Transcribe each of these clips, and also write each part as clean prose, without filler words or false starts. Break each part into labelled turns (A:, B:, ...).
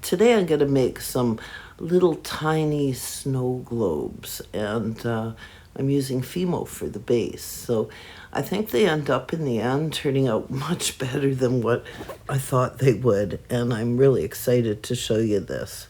A: Today I'm going to make some little tiny snow globes, and I'm using Fimo for the base. So I think they end up in the end turning out much better than what I thought they would, and I'm really excited to show you this.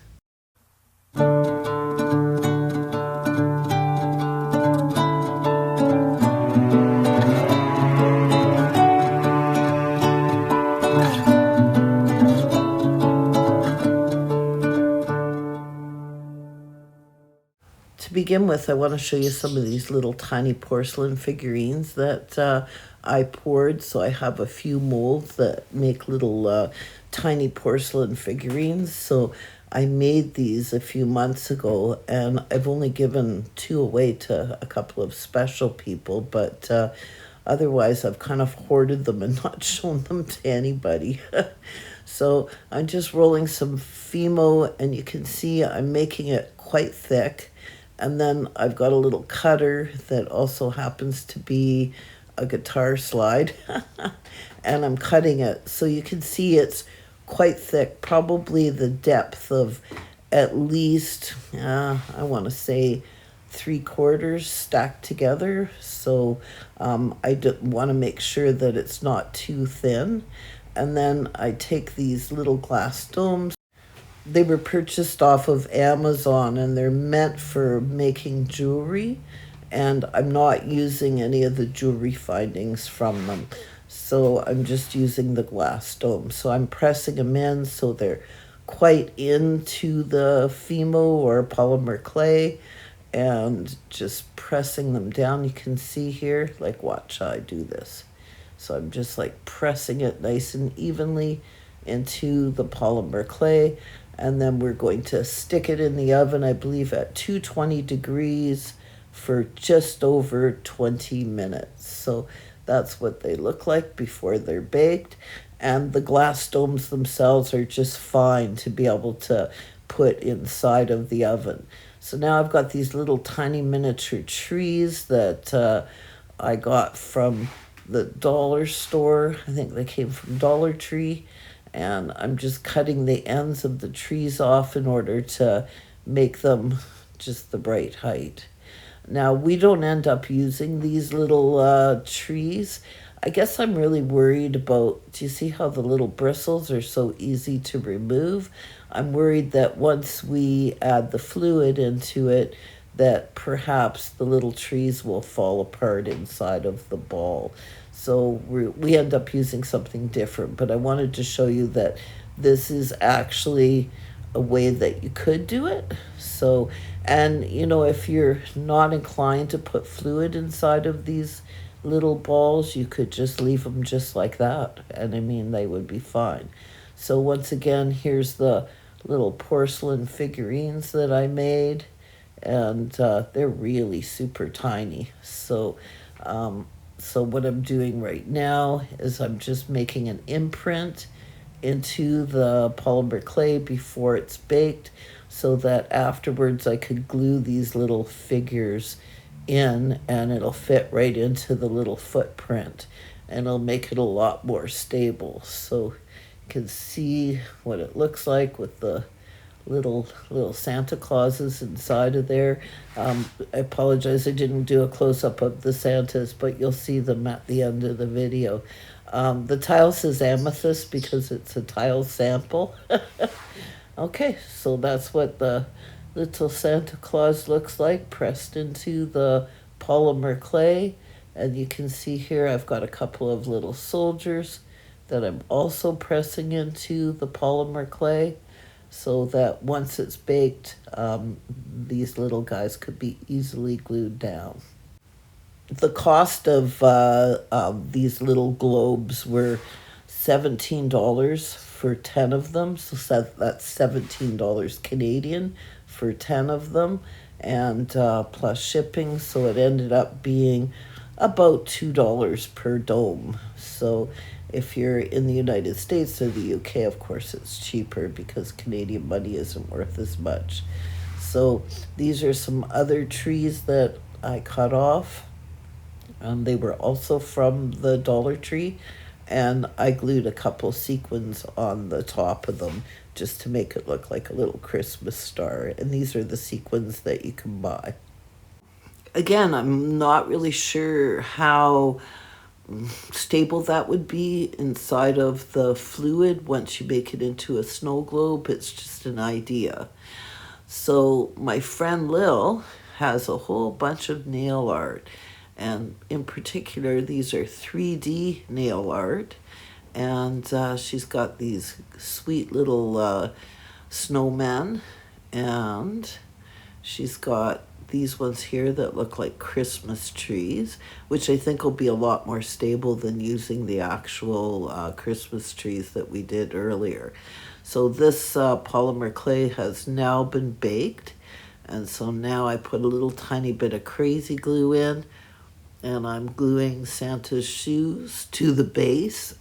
A: To begin with, I want to show you some of these little tiny porcelain figurines that I poured. So I have a few molds that make little tiny porcelain figurines. So I made these a few months ago, and I've only given 2 away to a couple of special people, but otherwise I've kind of hoarded them and not shown them to anybody. So I'm just rolling some Fimo, and you can see I'm making it quite thick. And then I've got a little cutter that also happens to be a guitar slide. And I'm cutting it. So you can see it's quite thick, probably the depth of at least, I want to say 3/4 stacked together. So I want to make sure that it's not too thin. And then I take these little glass domes. They were purchased off of Amazon, and they're meant for making jewelry, and I'm not using any of the jewelry findings from them. So I'm just using the glass dome. So I'm pressing them in so they're quite into the Fimo or polymer clay, and just pressing them down. You can see here, like, watch how I do this. So I'm just like pressing it nice and evenly into the polymer clay. And then we're going to stick it in the oven, I believe, at 220 degrees for just over 20 minutes. So that's what they look like before they're baked. And the glass domes themselves are just fine to be able to put inside of the oven. So now I've got these little tiny miniature trees that I got from the dollar store. I think they came from Dollar Tree. And I'm just cutting the ends of the trees off in order to make them just the right height. Now, we don't end up using these little trees. I guess I'm really worried about, do you see how the little bristles are so easy to remove? I'm worried that once we add the fluid into it, that perhaps the little trees will fall apart inside of the ball. So we end up using something different, but I wanted to show you that this is actually a way that you could do it. So, and you know, if you're not inclined to put fluid inside of these little balls, you could just leave them just like that. And I mean, they would be fine. So once again, here's the little porcelain figurines that I made. And they're really super tiny. So what I'm doing right now is I'm just making an imprint into the polymer clay before it's baked, so that afterwards I could glue these little figures in, and it'll fit right into the little footprint, and it'll make it a lot more stable. So you can see what it looks like with the little Santa Clauses inside of there. I apologize I didn't do a close-up of the Santas, but you'll see them at the end of the video. The tile says amethyst because it's a tile sample. Okay, so that's what the little Santa Claus looks like, pressed into the polymer clay. And you can see here I've got a couple of little soldiers that I'm also pressing into the polymer clay, so that once it's baked, these little guys could be easily glued down. The cost of these little globes were $17 for 10 of them. So that's $17 Canadian for 10 of them, and plus shipping. So it ended up being about $2 per dome. So if you're in the United States or the UK, of course, it's cheaper because Canadian money isn't worth as much. So these are some other trees that I cut off. They were also from the Dollar Tree, and I glued a couple sequins on the top of them just to make it look like a little Christmas star. And these are the sequins that you can buy. Again, I'm not really sure how stable that would be inside of the fluid once you make it into a snow globe. It's just an idea. So my friend Lil has a whole bunch of nail art, and in particular these are 3D nail art, and she's got these sweet little snowmen, and she's got these ones here that look like Christmas trees, which I think will be a lot more stable than using the actual Christmas trees that we did earlier. So this polymer clay has now been baked, and so now I put a little tiny bit of crazy glue in, and I'm gluing Santa's shoes to the base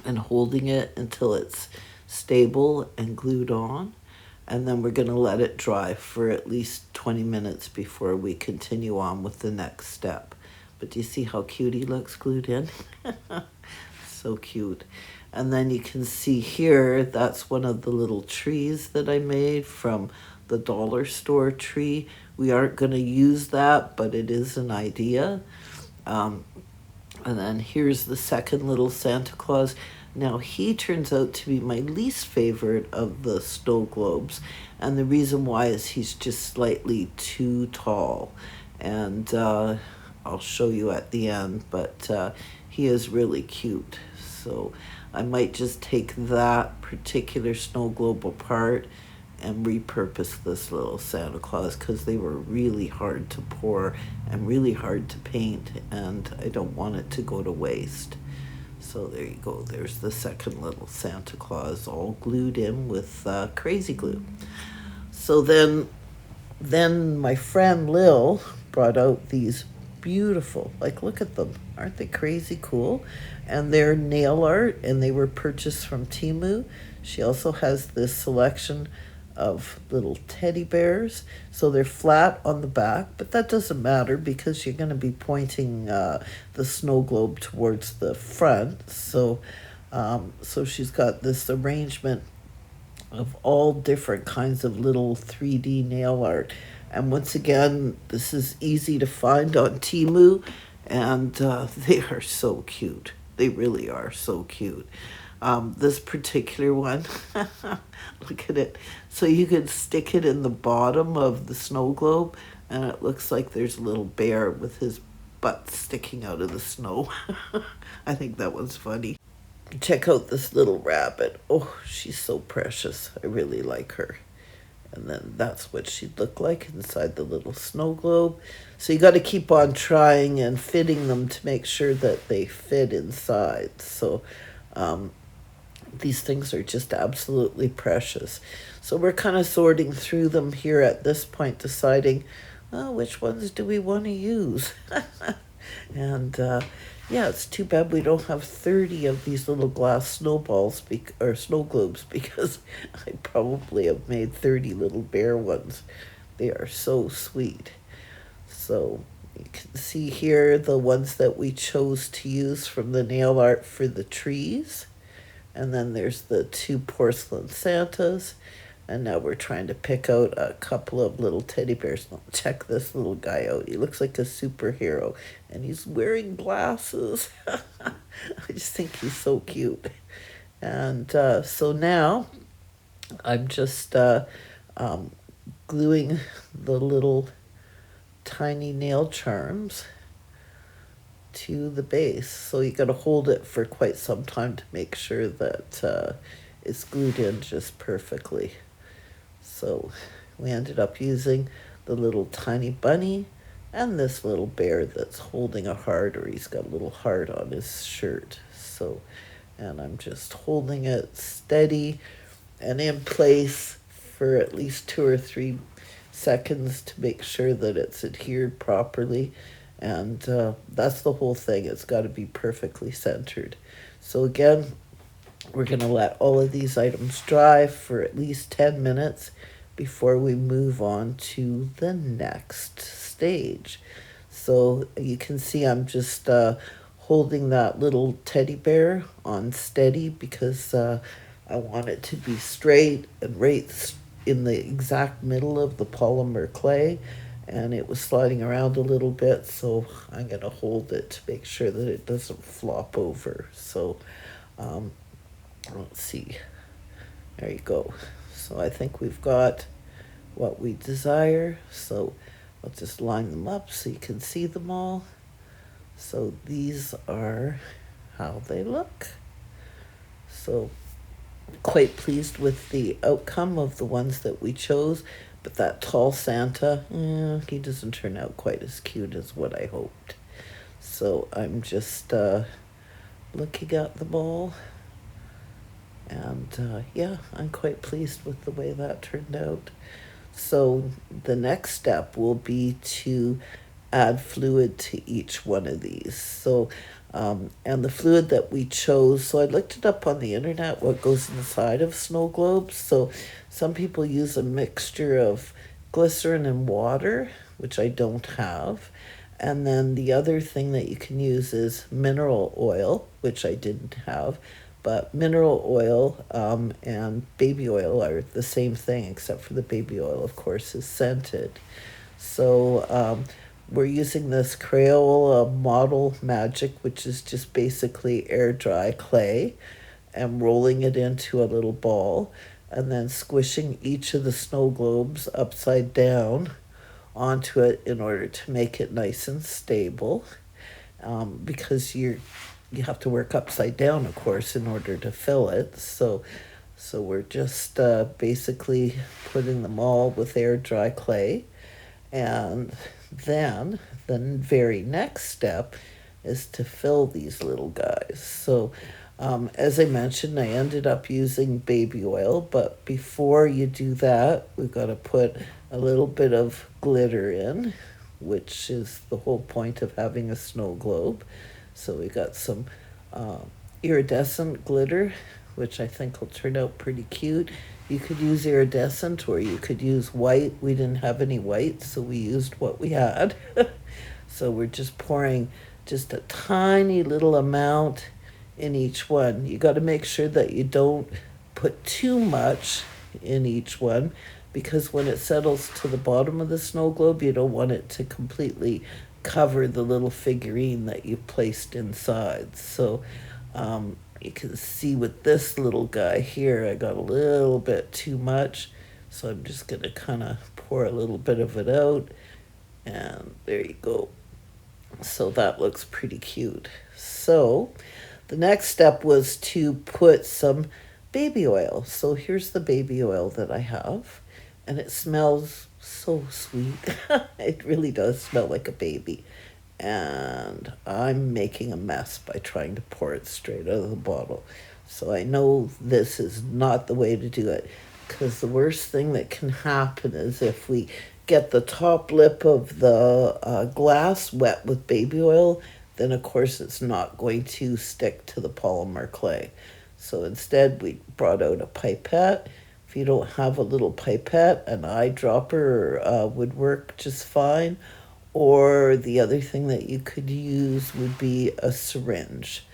A: and holding it until it's stable and glued on. And then we're going to let it dry for at least 20 minutes before we continue on with the next step. But do you see how cute he looks glued in? So cute. And then you can see here, that's one of the little trees that I made from the dollar store tree. We aren't going to use that, but it is an idea. And then here's the second little Santa Claus. Now, he turns out to be my least favorite of the snow globes, and the reason why is he's just slightly too tall, and I'll show you at the end, but he is really cute. So I might just take that particular snow globe apart and repurpose this little Santa Claus, because they were really hard to pour and really hard to paint, and I don't want it to go to waste. So there you go. There's the second little Santa Claus all glued in with crazy glue. So then my friend Lil brought out these beautiful, like, look at them. Aren't they crazy cool? And they're nail art, and they were purchased from Temu. She also has this selection of little teddy bears. So they're flat on the back, but that doesn't matter because you're going to be pointing the snow globe towards the front. So she's got this arrangement of all different kinds of little 3D nail art. And once again, this is easy to find on Temu, and they are so cute. They really are so cute. This particular one, look at it. So you could stick it in the bottom of the snow globe, and it looks like there's a little bear with his butt sticking out of the snow. I think that one's funny. Check out this little rabbit. Oh, she's so precious. I really like her. And then that's what she'd look like inside the little snow globe. So you got to keep on trying and fitting them to make sure that they fit inside. So these things are just absolutely precious. So we're kind of sorting through them here at this point, deciding which ones do we want to use. And yeah, it's too bad we don't have 30 of these little glass snowballs or snow globes, because I probably have made 30 little bear ones. They are so sweet. So you can see here the ones that we chose to use from the nail art for the trees. And then there's the two porcelain Santas. And now we're trying to pick out a couple of little teddy bears. Check this little guy out. He looks like a superhero, and he's wearing glasses. I just think he's so cute. And so now I'm just gluing the little tiny nail charms to the base. So you got to hold it for quite some time to make sure that it's glued in just perfectly. So we ended up using the little tiny bunny and this little bear that's holding a heart, or he's got a little heart on his shirt. So, and I'm just holding it steady and in place for at least 2 or 3 seconds to make sure that it's adhered properly. And that's the whole thing. It's got to be perfectly centered. So again, we're going to let all of these items dry for at least 10 minutes before we move on to the next stage. So you can see I'm just holding that little teddy bear on steady, because I want it to be straight and right in the exact middle of the polymer clay. And it was sliding around a little bit, so I'm going to hold it to make sure that it doesn't flop over. So um, let's see. There you go. So I think we've got what we desire. So I'll just line them up so you can see them all. So these are how they look. So quite pleased with the outcome of the ones that we chose. But that tall Santa, he doesn't turn out quite as cute as what I hoped. So I'm just looking at them all. And yeah, I'm quite pleased with the way that turned out. So the next step will be to add fluid to each one of these. And the fluid that we chose, so I looked it up on the internet what goes inside of snow globes. So some people use a mixture of glycerin and water, which I don't have. And then the other thing that you can use is mineral oil, which I didn't have. But mineral oil and baby oil are the same thing, except for the baby oil, of course, is scented. So we're using this Crayola Model Magic, which is just basically air dry clay, and rolling it into a little ball, and then squishing each of the snow globes upside down onto it in order to make it nice and stable. Because you have to work upside down, of course, in order to fill it. So we're just basically putting them all with air dry clay. And then the very next step is to fill these little guys. So as I mentioned, I ended up using baby oil, but before you do that, we've got to put a little bit of glitter in, which is the whole point of having a snow globe. So we got some iridescent glitter, which I think will turn out pretty cute. You could use iridescent or you could use white. We didn't have any white, so we used what we had. So we're just pouring just a tiny little amount in each one. You got to make sure that you don't put too much in each one, because when it settles to the bottom of the snow globe, you don't want it to completely cover the little figurine that you placed inside. So you can see with this little guy here, I got a little bit too much. So I'm just going to kind of pour a little bit of it out. And there you go. So that looks pretty cute. So the next step was to put some baby oil. So here's the baby oil that I have. And it smells so sweet. It really does smell like a baby. And I'm making a mess by trying to pour it straight out of the bottle. So I know this is not the way to do it, because the worst thing that can happen is if we get the top lip of the glass wet with baby oil, then of course it's not going to stick to the polymer clay. So instead we brought out a pipette. If you don't have a little pipette, an eyedropper would work just fine. Or the other thing that you could use would be a syringe.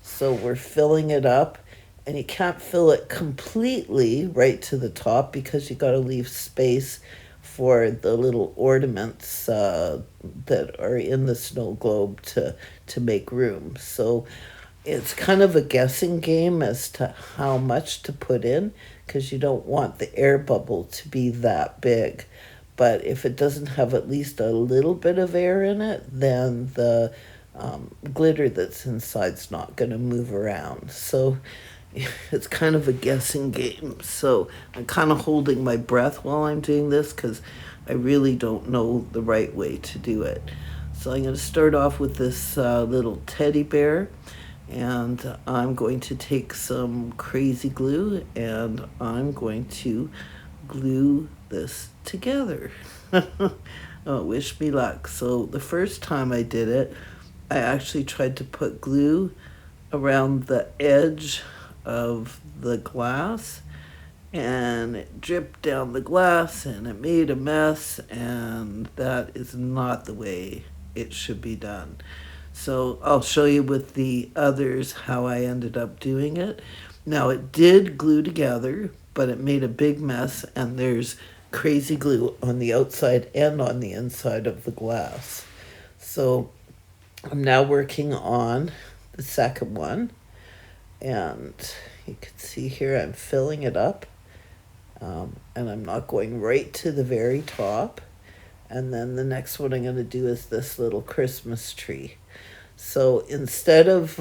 A: So we're filling it up, and you can't fill it completely right to the top because you got to leave space for the little ornaments that are in the snow globe to make room. So it's kind of a guessing game as to how much to put in, because you don't want the air bubble to be that big. But if it doesn't have at least a little bit of air in it, then the glitter that's inside's not going to move around. So it's kind of a guessing game. So I'm kind of holding my breath while I'm doing this, because I really don't know the right way to do it. So I'm going to start off with this little teddy bear. And I'm going to take some crazy glue, and I'm going to glue this together. Oh, wish me luck. So the first time I did it, I actually tried to put glue around the edge of the glass, and it dripped down the glass and it made a mess, and that is not the way it should be done. So I'll show you with the others how I ended up doing it. Now it did glue together, but it made a big mess, and there's crazy glue on the outside and on the inside of the glass. So I'm now working on the second one, and you can see here I'm filling it up, and I'm not going right to the very top. And then the next one I'm going to do is this little Christmas tree. So instead of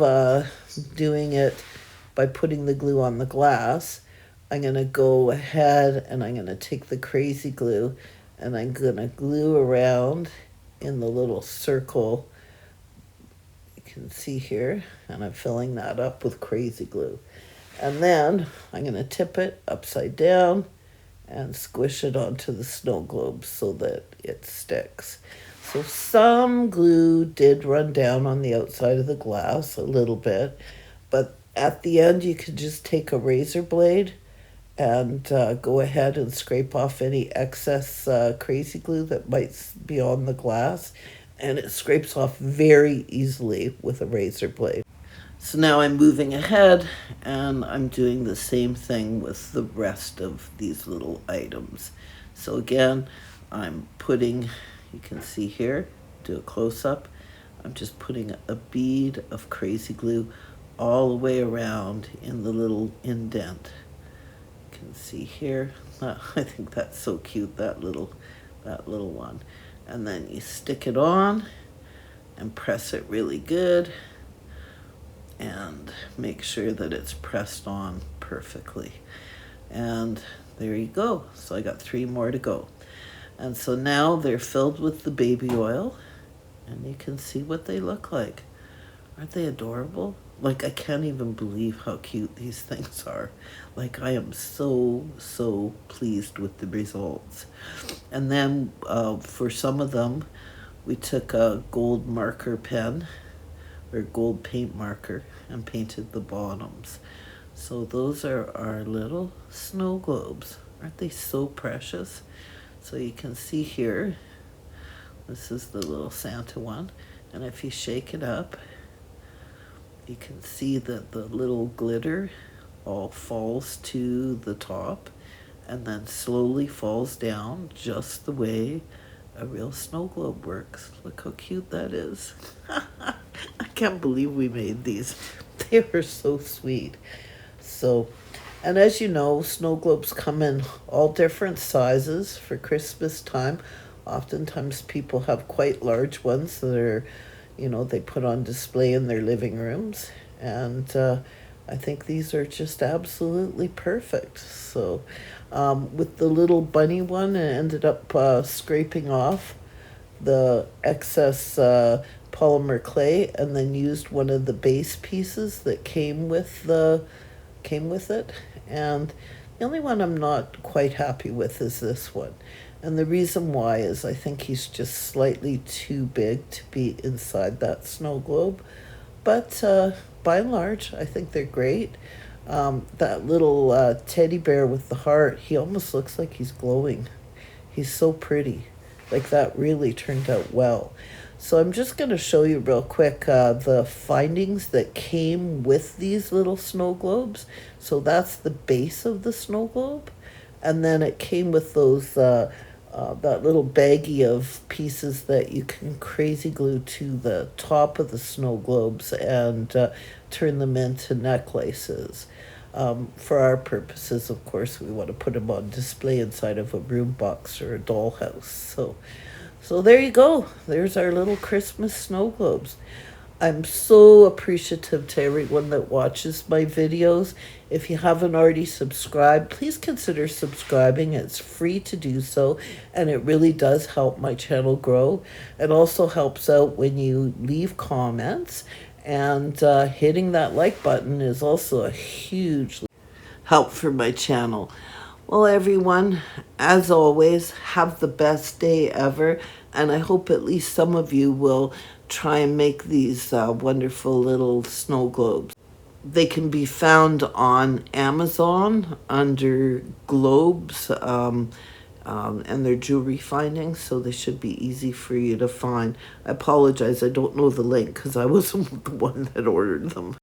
A: doing it by putting the glue on the glass, I'm going to go ahead and I'm going to take the crazy glue and I'm going to glue around in the little circle you can see here, and I'm filling that up with crazy glue. And then I'm going to tip it upside down and squish it onto the snow globe so that it sticks. So some glue did run down on the outside of the glass a little bit, but at the end you could just take a razor blade and go ahead and scrape off any excess crazy glue that might be on the glass, and it scrapes off very easily with a razor blade. So now I'm moving ahead and I'm doing the same thing with the rest of these little items. So again, I'm putting, you can see here, do a close-up, I'm just putting a bead of crazy glue all the way around in the little indent. You can see here, I think that's so cute, that little one. And then you stick it on and press it really good and make sure that it's pressed on perfectly. And there you go. So I got 3 more to go. And so now they're filled with the baby oil, and you can see what they look like. Aren't they adorable? Like, I can't even believe how cute these things are. Like, I am so pleased with the results. And then for some of them, we took a gold marker pen or gold paint marker and painted the bottoms. So those are our little snow globes. Aren't they so precious? So you can see here, this is the little Santa one, and if you shake it up, you can see that the little glitter all falls to the top and then slowly falls down just the way a real snow globe works. Look how cute that is. I can't believe we made these. They were so sweet. So, and as you know, snow globes come in all different sizes for Christmas time. Oftentimes people have quite large ones that are, they put on display in their living rooms. And I think these are just absolutely perfect. So with the little bunny one, I ended up scraping off the excess polymer clay and then used one of the base pieces that came with it. And the only one I'm not quite happy with is this one. And the reason why is I think he's just slightly too big to be inside that snow globe. But by and large, I think they're great. That little teddy bear with the heart, he almost looks like he's glowing. He's so pretty. Like, that really turned out well. So I'm just going to show you real quick the findings that came with these little snow globes. So that's the base of the snow globe. And then it came with those that little baggie of pieces that you can crazy glue to the top of the snow globes and turn them into necklaces. For our purposes, of course, we want to put them on display inside of a room box or a dollhouse. So there you go. There's our little Christmas snow globes. I'm so appreciative to everyone that watches my videos. If you haven't already subscribed, please consider subscribing. It's free to do so, and it really does help my channel grow. It also helps out when you leave comments, and hitting that like button is also a huge help for my channel. Well, everyone, as always, have the best day ever, and I hope at least some of you will try and make these wonderful little snow globes. They can be found on Amazon under globes, and they're jewelry findings, so they should be easy for you to find. I apologize, I don't know the link because I wasn't the one that ordered them.